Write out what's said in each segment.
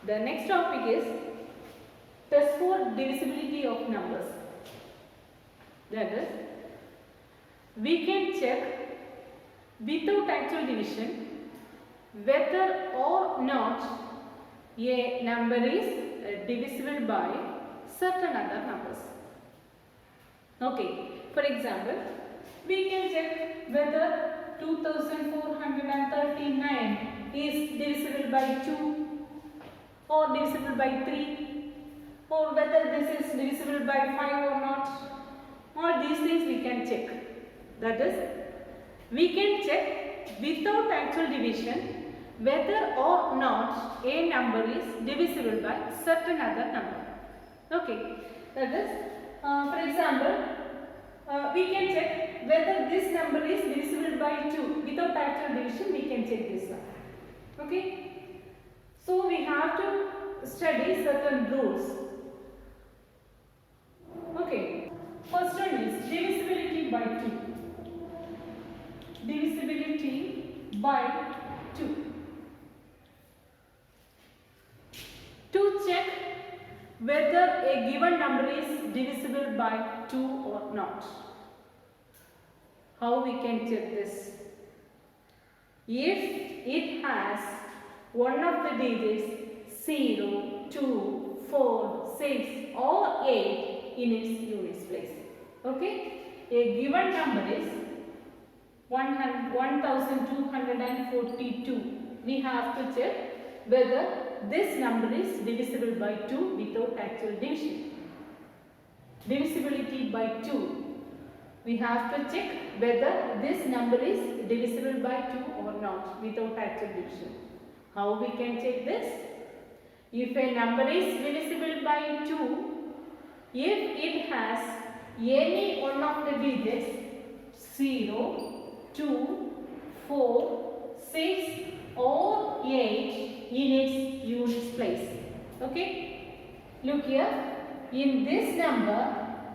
The next topic is test for divisibility of numbers. That is, we can check without actual division whether or not a number is divisible by certain other numbers. Okay, for example, we can check whether 2439 is divisible by 2 or divisible by 3, or whether this is divisible by 5 or not. All these things we can check. That is, we can check without actual division whether or not a number is divisible by certain other number. Okay, that is, for example, we can check whether this number is divisible by 2. Without actual division, we can check this one. Okay, so we have to study certain rules. Okay, first one is divisibility by 2. Divisibility by 2. To check whether a given number is divisible by 2 or not. How we can check this? If it has one of the digits 0, 2, 4, 6 or 8 in its units place. Okay? A given number is 1242. We have to check whether this number is divisible by 2 without actual division. Divisibility by 2. We have to check whether this number is divisible by 2 or not without actual division. How we can check this? If a number is divisible by 2, if it has any one of the digits 0, 2, 4, 6 or 8 in its units place. Okay? Look here. In this number,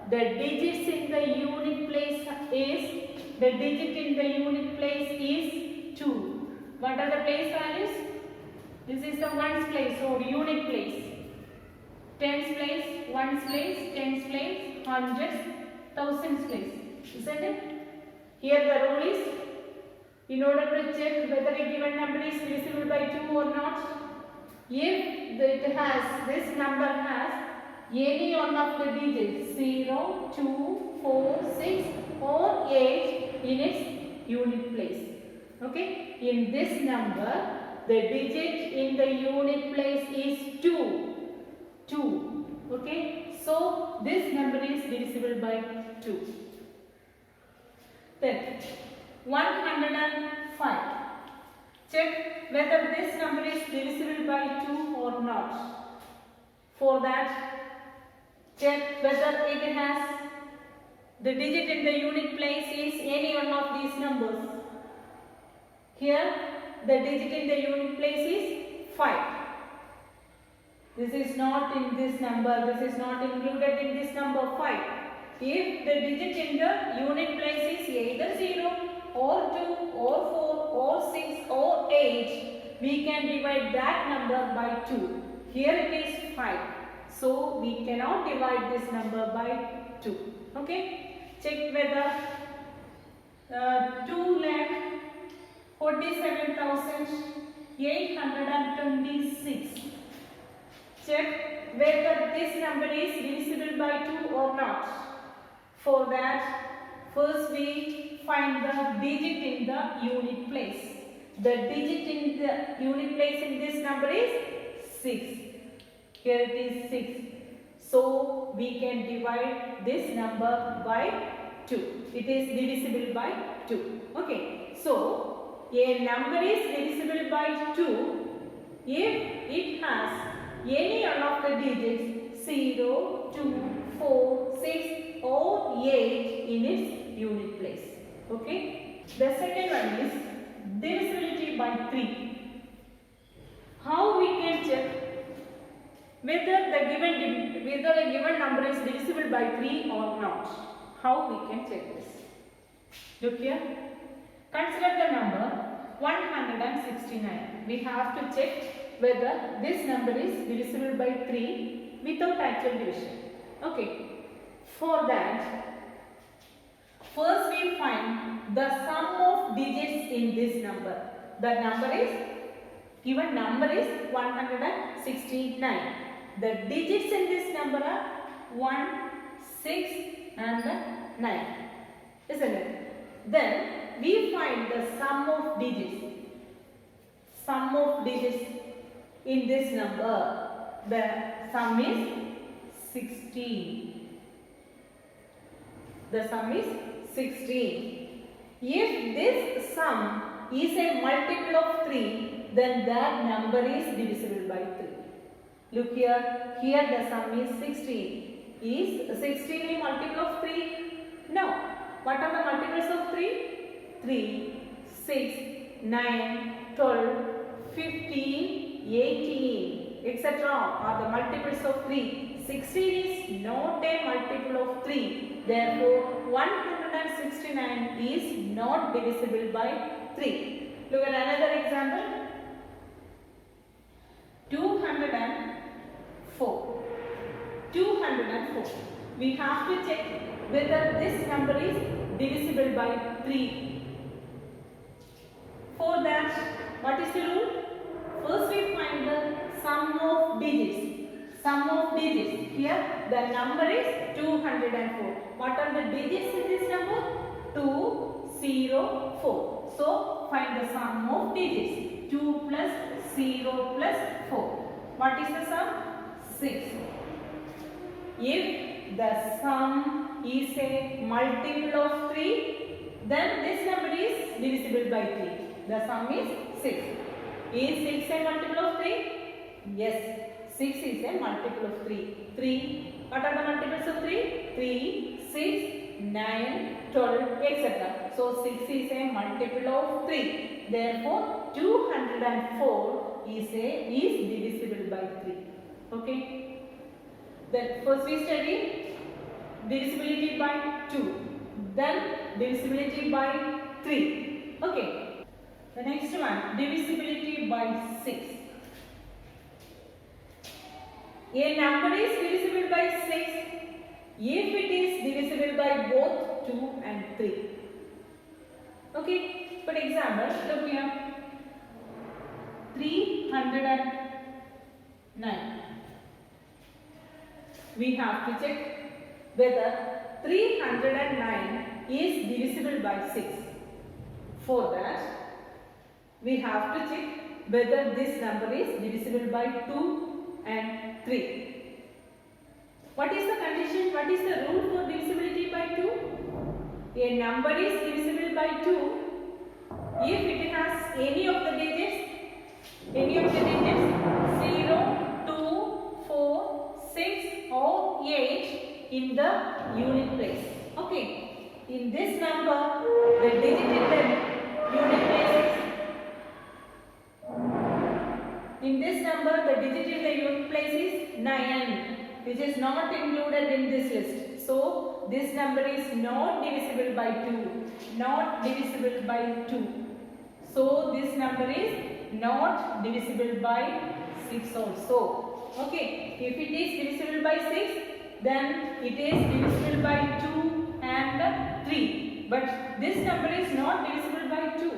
the digits in the unit place is, the digit in the unit place is 2. What are the place values? This is the ones place or unit place. Tens place, ones place, tens place, hundreds, thousands place. Isn't it? Here the rule is, in order to check whether a given number is divisible by 2 or not, if this number has any one of the digits 0, 2, 4, 6 or 8 in its unit place. Okay? In this number, the digit in the unit place is 2. 2. Okay? So, this number is divisible by 2. Then, 105. Check whether this number is divisible by 2 or not. For that, check whether it has the digit in the unit place is any one of these numbers. Here, the digit in the unit place is 5. This is not in this number. This is not included in this number 5. If the digit in the unit place is either 0 or 2 or 4 or 6 or 8, we can divide that number by 2. Here it is 5. So, we cannot divide this number by 2. Okay? Check whether 2,47,826. Check whether this number is divisible by 2 or not. For that, first we find the digit in the unit place. The digit in the unit place in this number is 6. Here it is 6. So, we can divide this number by 2. It is divisible by 2. Okay. So, a number is divisible by 2 if it has any one of the digits 0, 2, 4, 6 or 8 in its unit place. Okay. The second one is divisibility by 3. How we can check whether a given number is divisible by 3 or not? How we can check this? Look here. Consider the number 169. We have to check whether this number is divisible by 3 without actual division. Okay. For that, first we find the sum of digits in this number. The number is, given number is 169. The digits in this number are 1, 6 and 9. Isn't it? Then we find the sum of digits. Sum of digits in this number. The sum is 16. The sum is 16. If this sum is a multiple of 3, then that number is divisible by 3. Look here. Here the sum is 16. Is 16 a multiple of 3? No. What are the multiples of 3? 3, 6, 9, 12, 15, 18, etc. are the multiples of 3. 16 is not a multiple of 3. Therefore, 169 is not divisible by 3. Look at another example. 204. 204. We have to check whether this number is divisible by 3. For that, what is the rule? First we find the sum of digits. Sum of digits. Here the number is 204. What are the digits in this number? 204. So find the sum of digits. 2 plus 0 plus 4. What is the sum? 6. If the sum is a multiple of 3, then this number is divisible by 3. The sum is 6. Is 6 a multiple of 3? Yes. 6 is a multiple of 3. 3. What are the multiples of 3? 3, 6, 9, 12, etc. So 6 is a multiple of 3. Therefore, 204 is divisible by 3. Okay. Then first we study divisibility by 2. Then divisibility by 3. Okay. The next one, divisibility by 6. A number is divisible by 6 if it is divisible by both 2 and 3. Okay. For example, look here. 309. We have to check whether 309 is divisible by 6. For that, we have to check whether this number is divisible by 2 and 3. What is the condition? What is the rule for divisibility by 2? A number is divisible by 2 if it has any of the digits 0, 2, 4, 6 or 8 in the unit place. Okay. In this number, the digit in the unit place is is 9, which is not included in this list. So this number is not divisible by 2. Not divisible by 2. So this number is not divisible by 6 also. Okay. If it is divisible by 6, then it is divisible by 2 and 3. But this number is not divisible by 2.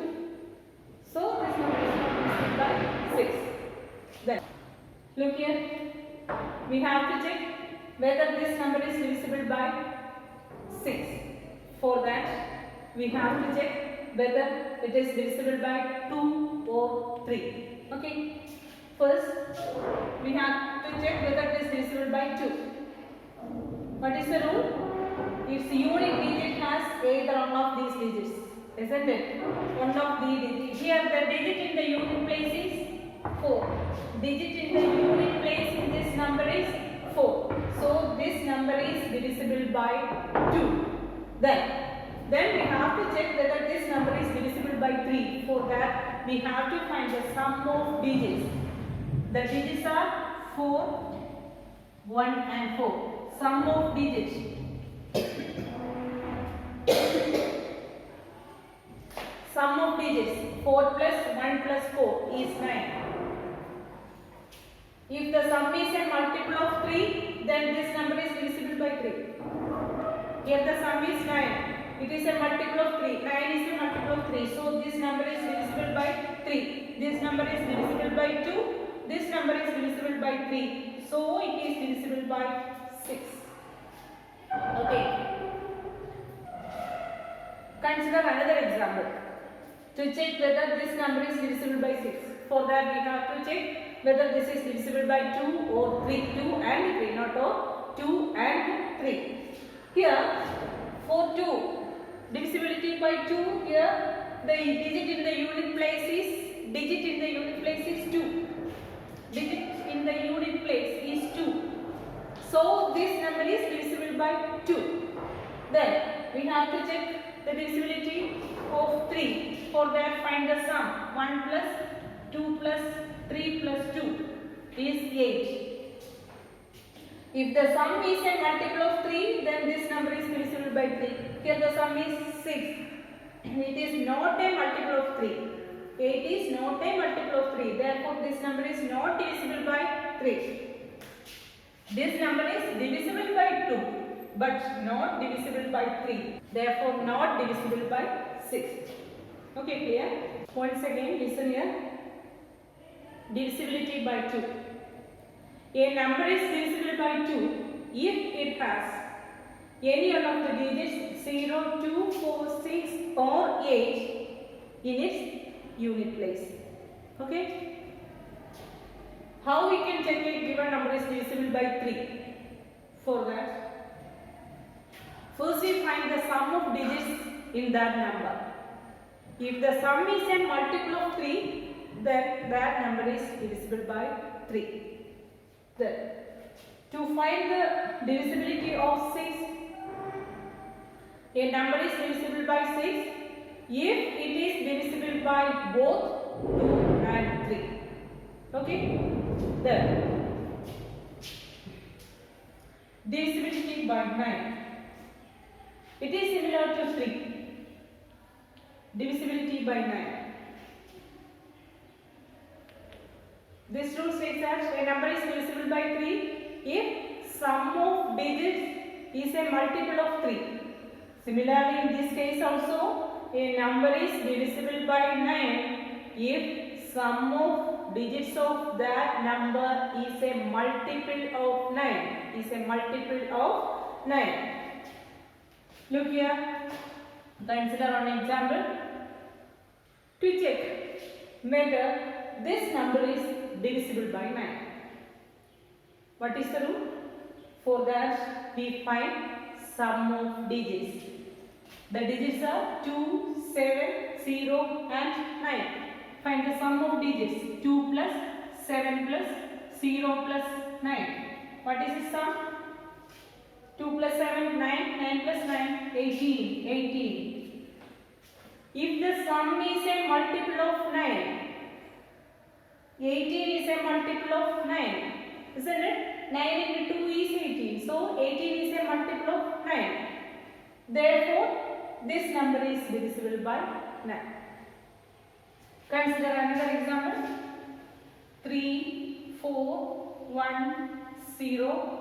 So this number is not divisible by 6. Then look here. We have to check whether this number is divisible by 6. For that, we have to check whether it is divisible by 2 or 3. Okay. First, we have to check whether it is divisible by 2. What is the rule? If the unit digit has either one of these digits, isn't it? One of the digits. Here the digit in the unit place is 4. Digit in the unit place in this number is 4. So this number is divisible by 2. Then we have to check whether this number is divisible by 3. For that, we have to find the sum of digits. The digits are 4, 1 and 4. Sum of digits. Sum of digits. 4 plus 1 plus 4 is 9. If the sum is a multiple of 3, then this number is divisible by 3. Here the sum is 9. It is a multiple of 3. 9 is a multiple of 3. So this number is divisible by 3. This number is divisible by 2. This number is divisible by 3. So it is divisible by 6. Okay. Consider another example to check whether this number is divisible by 6. For that we have to check whether this is divisible by 2 or 3. 2 and 3, not or 2 and 3. Here for 2, divisibility by 2, here the digit in the unit place is 2. Digit in the unit place is 2. So this number is divisible by 2. Then we have to check the divisibility of 3. For that find the sum. 1 plus 2 plus 3 plus 2 is 8. If the sum is a multiple of 3, then this number is divisible by 3. Here the sum is 6. It is not a multiple of 3. 8 is not a multiple of 3. Therefore, this number is not divisible by 3. This number is divisible by 2, but not divisible by 3. Therefore, not divisible by 6. Okay, clear? Once again, listen here. Divisibility by 2. A number is divisible by 2 if it has any one of the digits 0, 2, 4, 6 or 8 in its unit place. Okay? How we can check a given number is divisible by 3? For that, first we find the sum of digits in that number. If the sum is a multiple of 3, then that number is divisible by 3. Then, to find the divisibility of 6, a number is divisible by 6 if it is divisible by both 2 and 3. Okay? Then, divisibility by 9. It is similar to 3. Divisibility by 9. This rule says that a number is divisible by 3 if sum of digits is a multiple of 3. Similarly, in this case also, a number is divisible by 9 if sum of digits of that number is a multiple of 9. Is a multiple of 9. Look here. Consider an example to check whether this number is divisible by 9. What is the rule? For that we find sum of digits. The digits are 2, 7, 0 and 9. Find the sum of digits. 2 plus 7 plus 0 plus 9. What is the sum? 2 plus 7, 9, 9 plus 9, 18. 18. If the sum is a multiple of 9, 18 is a multiple of 9, isn't it? 9 into 2 is 18. So, 18 is a multiple of 9. Therefore, this number is divisible by 9. Consider another example. 3, 4, 1, 0.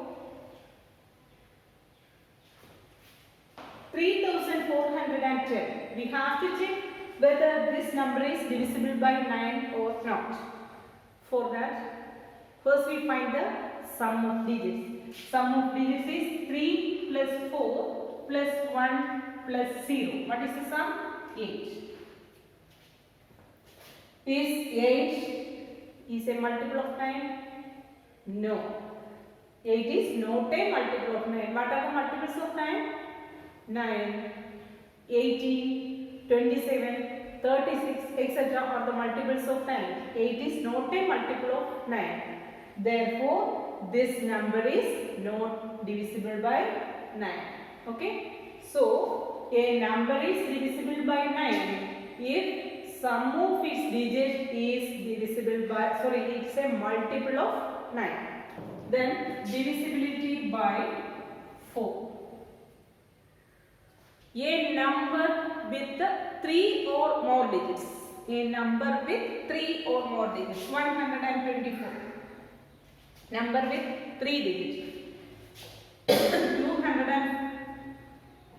3410. We have to check whether this number is divisible by 9 or not. For that, first we find the sum of digits. Sum of digits is 3 plus 4 plus 1 plus 0. What is the sum? 8. Is a multiple of 9? No. 8 is not a multiple of 9. What are the multiples of 9? 9, 18, 27, 36, etc. are the multiples of 9. 8 is not a multiple of 9. Therefore, this number is not divisible by 9. Okay? So, a number is divisible by 9 if sum of its digit is divisible by, it's a multiple of 9. Then, divisibility by 4. A number with 3 or more digits. A number with 3 or more digits. 124. number with 3 digits.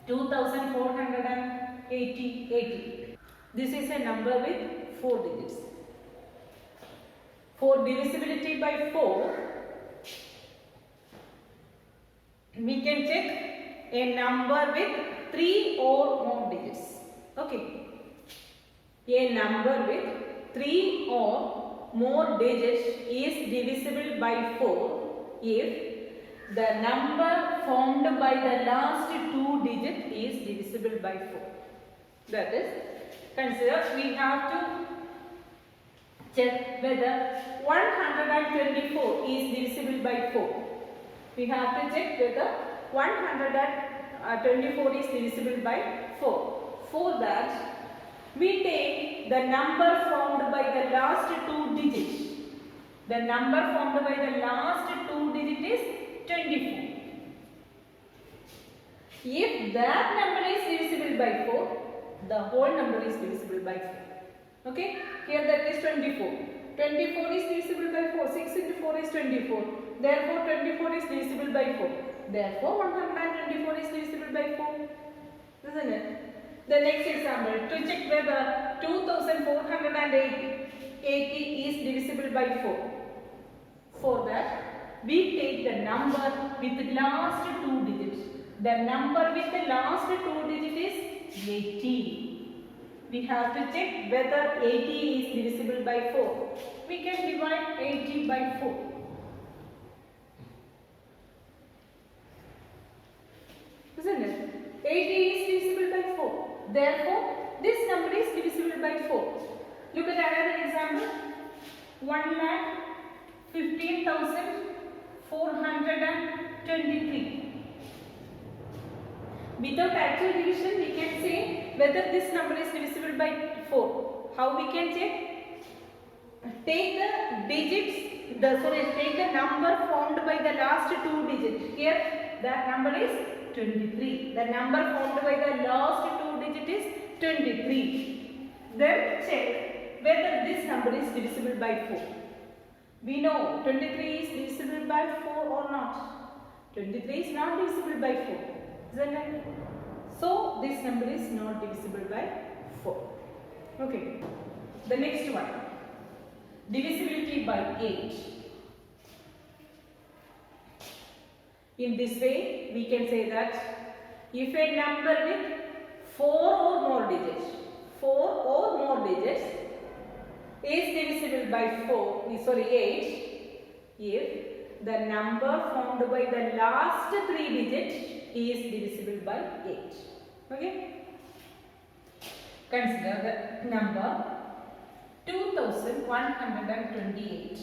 2480. This is a number with 4 digits. For divisibility by 4, we can check a number with 3 or more digits. Okay. A number with 3 or more digits is divisible by 4 if the number formed by the last 2 digits is divisible by 4. That is, consider we have to check whether 124 is divisible by 4. We have to check whether 124 is divisible by 4. For that, we take the number formed by the last 2 digits. The number formed by the last 2 digits is 24. If that number is divisible by 4, the whole number is divisible by 4. Okay? Here that is 24. 24 is divisible by 4. 6 into 4 is 24. Therefore, 24 is divisible by 4. Therefore, 124 is divisible by 4. Isn't it? The next example, to check whether 2480 is divisible by 4. For that, we take the number with the last 2 digits. The number with the last 2 digits is 80. We have to check whether 80 is divisible by 4. We can divide 80 by 4. Isn't it? 80 is divisible by 4. Therefore, this number is divisible by 4. Look at another example. 1,15,423. Without actual division, we can say whether this number is divisible by 4. How we can check? Take the digits, take the number formed by the last 2 digits. Here, that number is 23. The number formed by the last 2 digits is 23. Then check whether this number is divisible by 4. We know 23 is divisible by 4 or not. 23 is not divisible by 4. Isn't it? So, this number is not divisible by 4. Okay. The next one. Divisibility by 8. In this way, we can say that if a number with 4 or more digits is divisible by 8, if the number formed by the last 3 digits is divisible by 8. Okay? Consider the number 2128.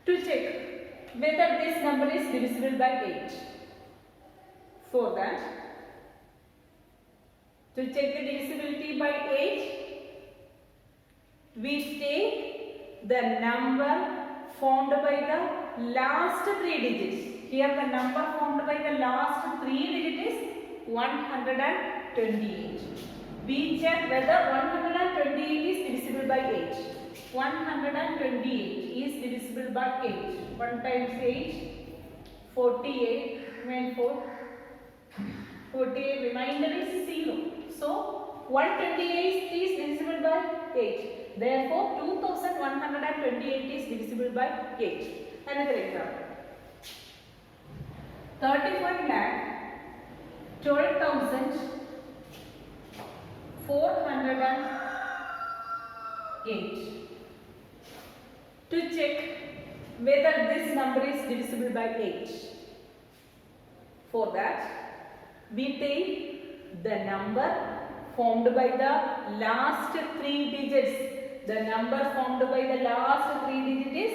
To check whether this number is divisible by 8. For that, to check the divisibility by 8, we take the number formed by the last 3 digits. Here the number formed by the last 3 digits is 128. We check whether 128 is divisible by 8. 128 is divisible by 8. 1 times 8, 48, remain 4. 48, remainder is 0. So, 128 is divisible by 8. Therefore, 2128 is divisible by 8. Another example. 35,12,408. To check whether this number is divisible by 8. For that, we take the number formed by the last 3 digits. The number formed by the last 3 digits is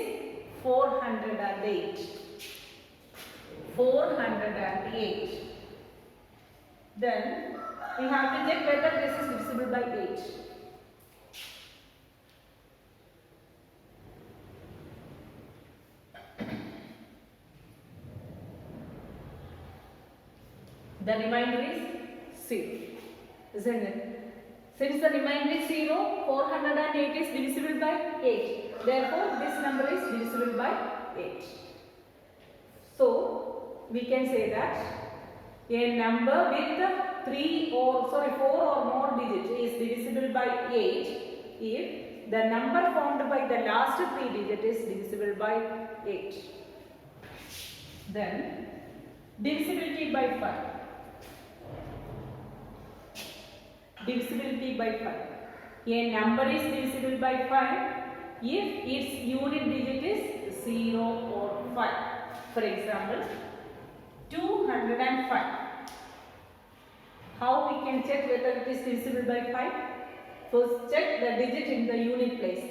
408. 408. Then we have to check whether this is divisible by 8. The remainder is 0, isn't it? Since the remainder is 0, 408 is divisible by 8. Therefore, this number is divisible by 8. So, we can say that a number with 4 or more digits is divisible by 8 if the number formed by the last 3 digits is divisible by 8. Then, divisibility by 5. Divisibility by 5. A number is divisible by 5 if its unit digit is 0 or 5. For example, 205. How we can check whether it is divisible by 5? First, check the digit in the unit place.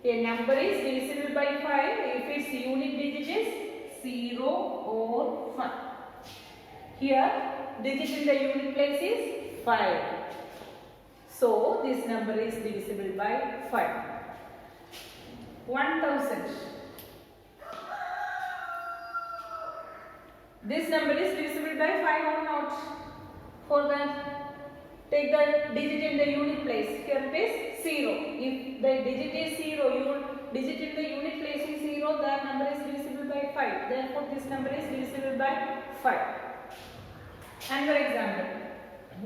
A number is divisible by 5 if its unit digit is 0 or 5. Here, digit in the unit place is 5. So, this number is divisible by 5. 1000. This number is divisible by 5 or not? For that, take the digit in the unit place. Here it is 0. If the digit is 0, digit in the unit place is 0, that number is divisible by 5. Therefore, this number is divisible by 5. Another example,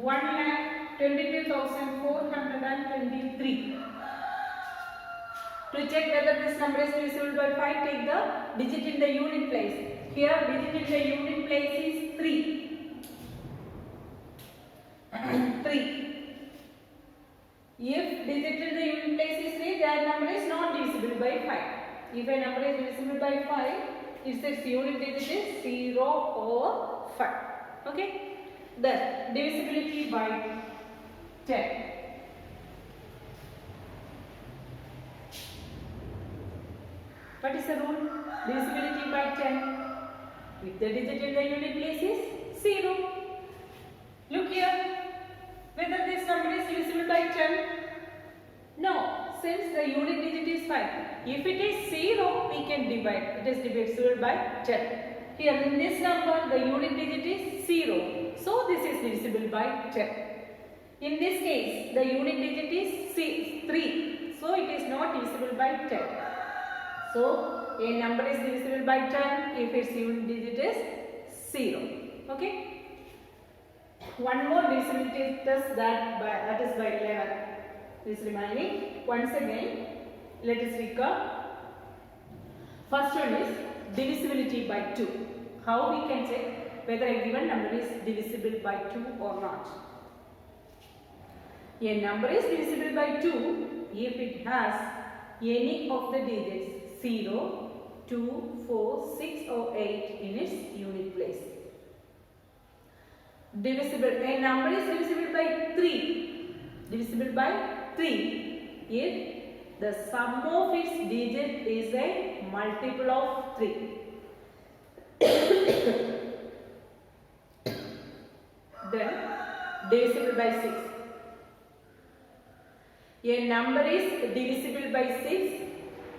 1,22,423. To check whether this number is divisible by 5, take the digit in the unit place. Here, digit in the unit place is 3. 3. If digit in the unit place is 3, that number is not divisible by 5. If a number is divisible by 5, its unit digit is 0 or 5. Okay? Then, divisibility by 10. What is the rule? Divisibility by 10. If the digit in the unit place is 0. Look here. Whether this number is divisible by 10? No, since the unit digit is 5. If it is 0, we can divide. It is divisible by 10. Here in this number, the unit digit is 0. So, this is divisible by 10. In this case, the unit digit is 3. So, it is not divisible by 10. So, a number is divisible by 10 if its unit digit is 0. Okay? One more divisibility test that is by 11 is remaining. Once again, let us recall. First one is divisibility by 2. How we can check whether a given number is divisible by 2 or not. A number is divisible by 2 if it has any of the digits 0, 2, 4, 6 or 8 in its unit place. A number is divisible by 3. Divisible by 3 if the sum of its digit is a multiple of 3. Then divisible by 6. A number is divisible by 6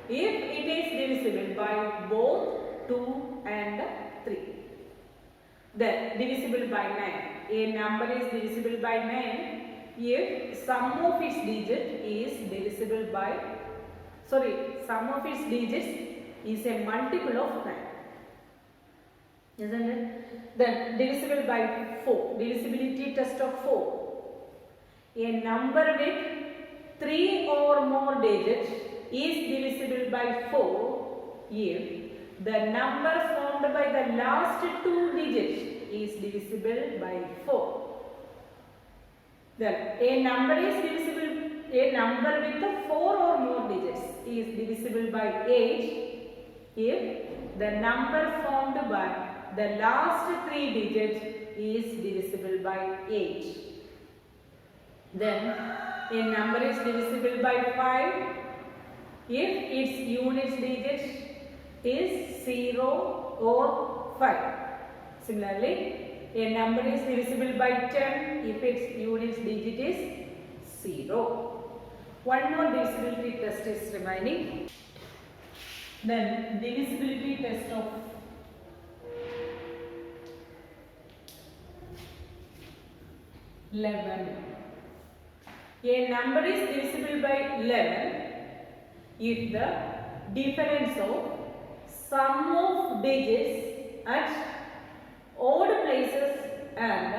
if it is divisible by both 2 and 3. Then divisible by 9. A number is divisible by 9 if sum of its digit is divisible by, sum of its digits is a multiple of 9. Isn't it? Then divisible by 4. Divisibility test of 4. A number with 3 or more digits is divisible by 4 if the number formed by the last 2 digits is divisible by 4. Then a number with 4 or more digits is divisible by 8 if the number formed by the last 3 digits is divisible by 8. Then a number is divisible by 5 if its unit digit is 0 or 5. Similarly, a number is divisible by 10 if its unit digit is 0. One more divisibility test is remaining. Then divisibility test of 11. A number is divisible by 11 if the difference of sum of digits at odd places and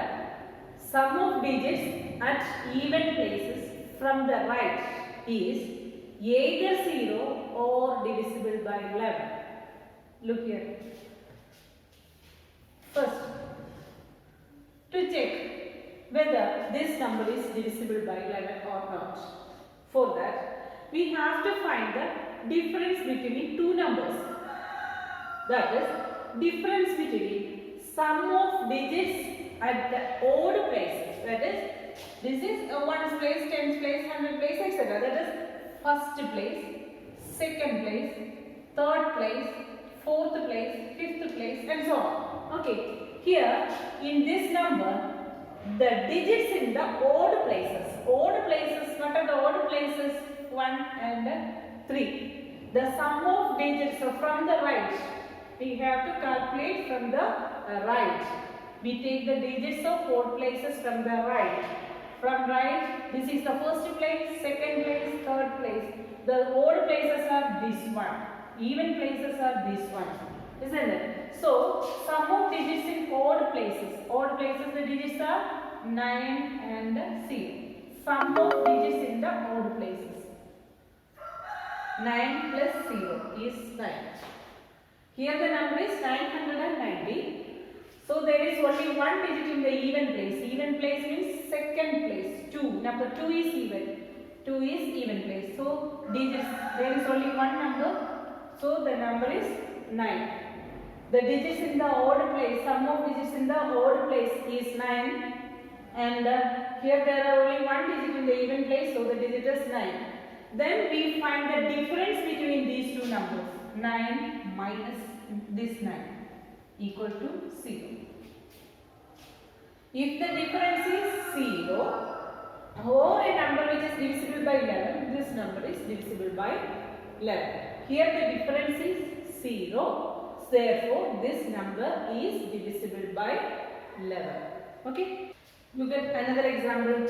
sum of digits at even places from the right is either 0 or divisible by 11. Look here. First, to check whether this number is divisible by 11 or not. For that, we have to find the difference between two numbers. That is, difference between sum of digits at the odd places. That is, this is ones place, tens place, 100 place, etc. That is first place, second place, third place, fourth place, fifth place, and so on. Okay. Here, in this number, the digits in the odd places. Odd places, what are the odd places? 1 and 3. The sum of digits from the right. We have to calculate from the right. We take the digits of odd places from the right. From right, this is the first place, second place, third place. The odd places are this one. Even places are this one. Isn't it? So, sum of digits in odd places. Odd places, the digits are 9 and 0. Sum of digits in the odd places. 9 plus 0 is 9. Here the number is 990. So, there is only one digit in the even place. Even place means second place. 2. Number 2 is even. 2 is even place. So, digits, there is only one number. So, the number is 9. The digits in the odd place, sum of digits in the odd place is 9. And here there are only one digit in the even place, so the digit is 9. Then we find the difference between these two numbers. 9 minus this 9 equal to 0. If the difference is 0 or a number which is divisible by 11, this number is divisible by 11. Here the difference is 0. Therefore, this number is divisible by 11. Okay. Look at another example.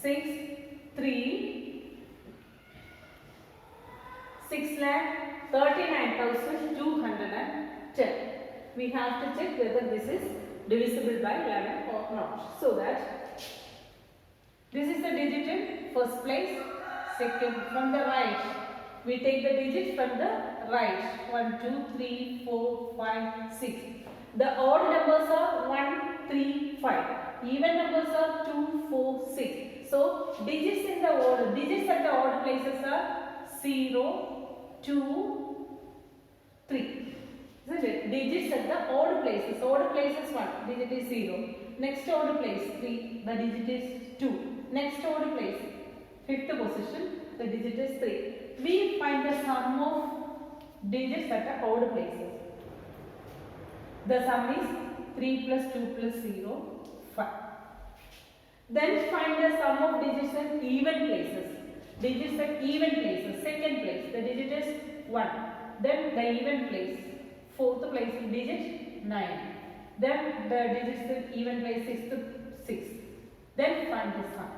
6,39,210. We have to check whether this is divisible by 11 or not. So that this is the digit in first place, second from the right. We take the digit from the right. 1, 2, 3, 4, 5, 6. The odd numbers are 1, 3, 5. Even numbers are 2, 4, 6. So, digits in the odd, digits at the odd places are 0, 2, 3. Isn't it? Digits at the odd places. Odd places 1. Digit is 0. Next odd place 3. The digit is 2. Next odd place, fifth position. The digit is 3. We find the sum of digits at the odd places. The sum is 3 plus 2 plus 0, 5. Then find the sum of digits at even places. Digits at even places. Second place, the digit is 1. Then the even place. Fourth place, digit 9. Then the digits at even place, sixth, 6. Then find the sum.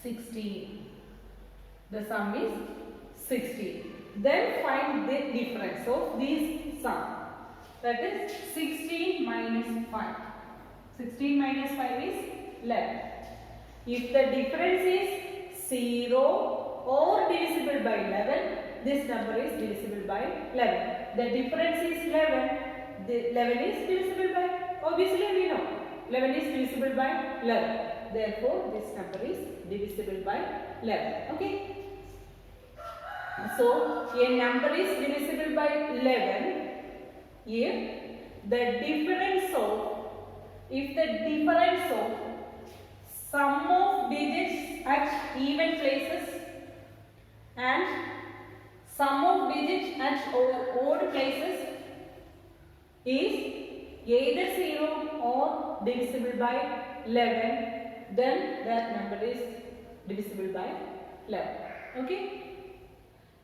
16. The sum is 16. Then find the difference of these sum. That is 16 minus 5. 16 minus 5 is 11. If the difference is 0 or divisible by 11, this number is divisible by 11. The difference is 11. The 11 is divisible by, obviously we know, 11 is divisible by 11. Therefore, this number is divisible by 11. Okay. So, a number is divisible by 11 if the difference of sum of digits at even places and sum of digits at odd places is either 0 or divisible by 11, then that number is divisible by 11. Okay.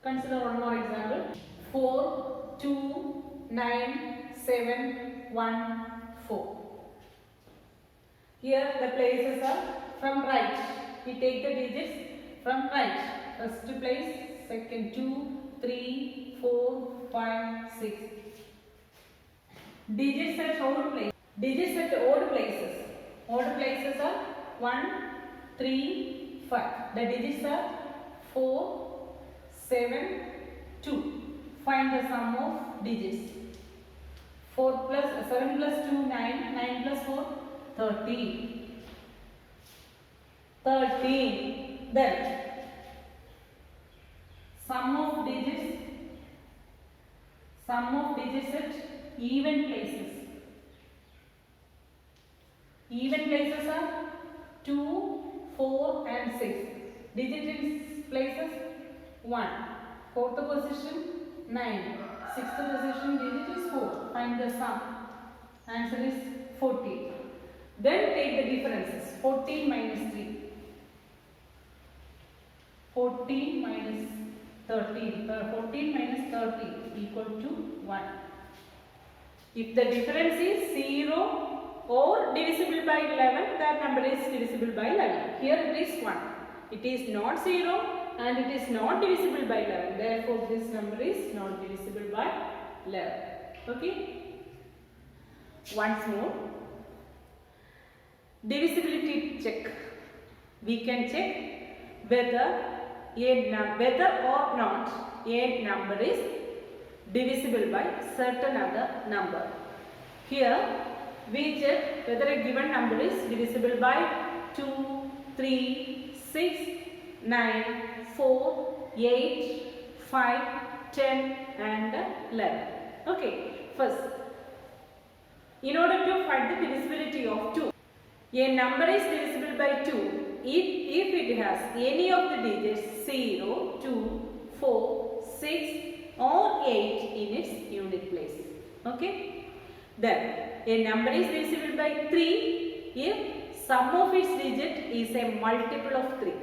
Consider one more example. 4, 2, 9, 7, 1, 4. Here the places are from right. We take the digits from right. First place, second 2, 3, 4, 5, 6. Digits at odd places. Digits at odd places. Odd places are 1, 3, 5. The digits are 4, 7, 2. Find the sum of digits. 7 plus 2, 9. 9 plus 4, 13. 13. Then sum of digits at even places. Even places are 2, 4 and 6. Digit in places 1. Fourth position 9. Sixth position digit is 4. Find the sum. Answer is 14. Then take the differences. 14 minus 3. 14 minus 13. 14 minus 13 equal to 1. If the difference is 0 or divisible by 11, that number is divisible by 11. Here it is 1. It is not 0 and it is not divisible by 11. Therefore, this number is not divisible by 11. Okay? Once more. Divisibility check. We can check whether or not a number is divisible by certain other number. Here we check whether a given number is divisible by 2, 3, 6, 9, 4, 8, 5, 10 and 11. Okay, first, in order to find the divisibility of 2, a number is divisible by 2 if it has any of the digits 0, 2, 4, 6 or 8 in its unit place. Okay. Then a number is divisible by 3 if sum of its digit is a multiple of 3.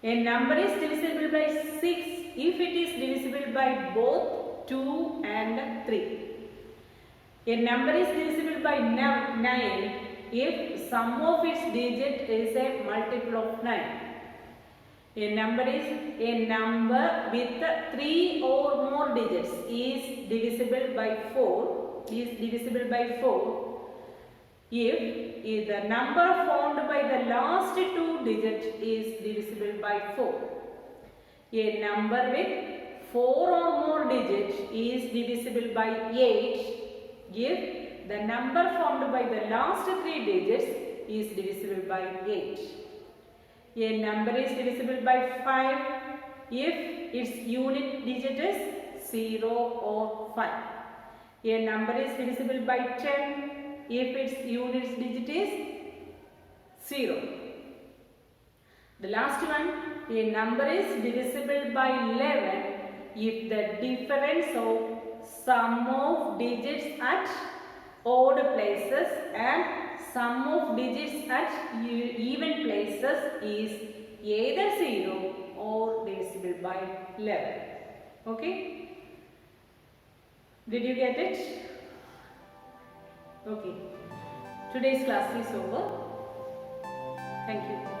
A number is divisible by 6 if it is divisible by both 2 and 3. A number is divisible by 9 if sum of its digit is a multiple of 9. A number with 3 or more digits is divisible by 4 if the number formed by the last 2 digits is divisible by 4. A number with 4 or more digits is divisible by 8 if the number formed by the last 3 digits is divisible by 8. A number is divisible by 5 if its unit digit is 0 or 5. A number is divisible by 10 if its unit digit is 0. The last one, a number is divisible by 11 if the difference of sum of digits at odd places and sum of digits at even places is either 0 or divisible by 11. Okay? Did you get it? Okay. Today's class is over. Thank you.